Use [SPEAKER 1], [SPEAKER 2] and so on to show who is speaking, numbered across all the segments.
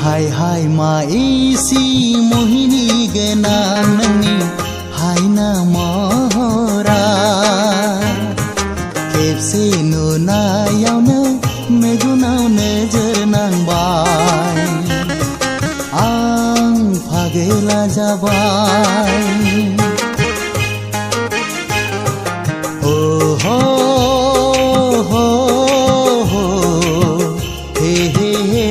[SPEAKER 1] हाय हाय मा इसी मोहिनी गेना नंगनी हाय ना महरा खेबसे नुनायावनो मेगनाव नोजोर नांबाय आं फागोला जाबाय हो हे हे हे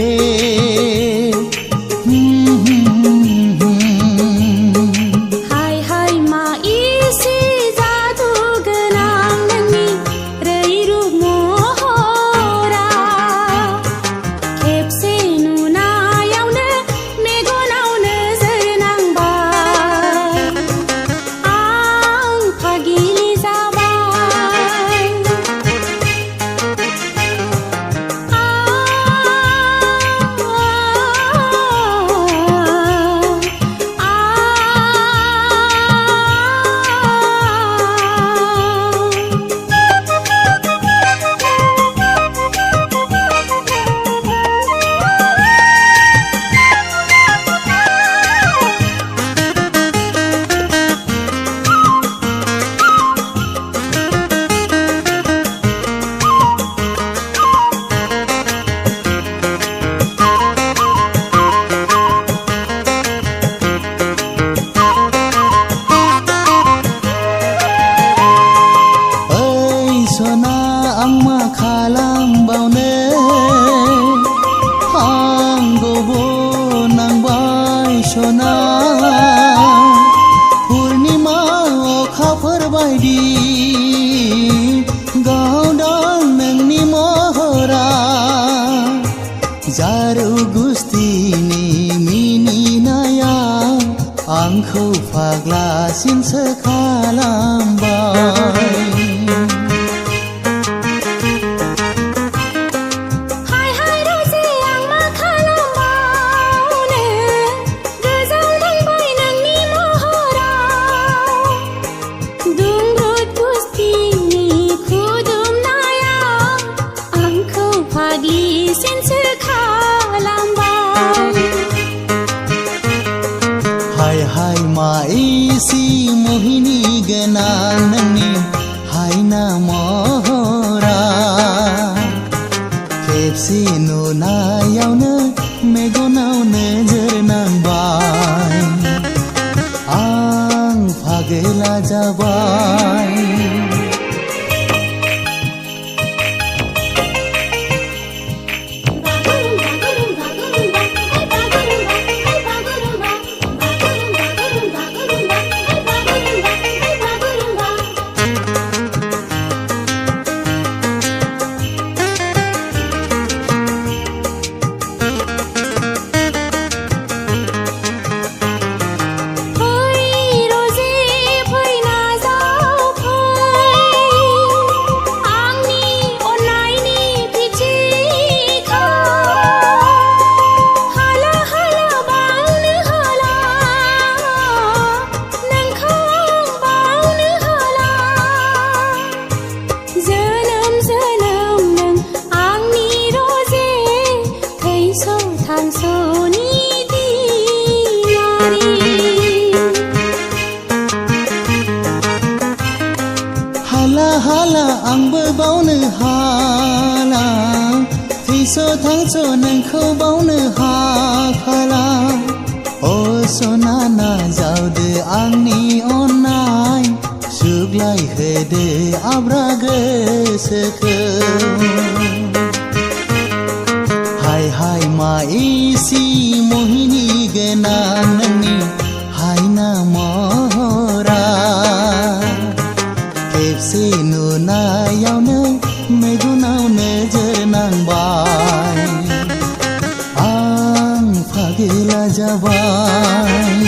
[SPEAKER 1] पूर्णिमा अखाफोर बायदि गावदां नोंनि महरा जारौ गुस्थिनि मिनिनाया आंखौ फाग्लासिनसो खालामबाय हाय हाय मा इसी मोहिनी गेना नोंनि हाय ना महरा खेबसे नुनायावनो मेगनाव नोजोर नांबाय आं फागोला जाबाय हाला हाला आंबो बावनो हाला थैस' थांस' नोंखौ बावनो हाखाला अ सना नाजावदो आंनि अननाय सुग्लाय होदो आब्रा गोसोखौ हाय हाय मा इसी मोहिनी गेना नोंनि हाय ना महरा खेबसे नुनायावनो मेगनाव नोजोर नांबाय आं फागोला जाबाय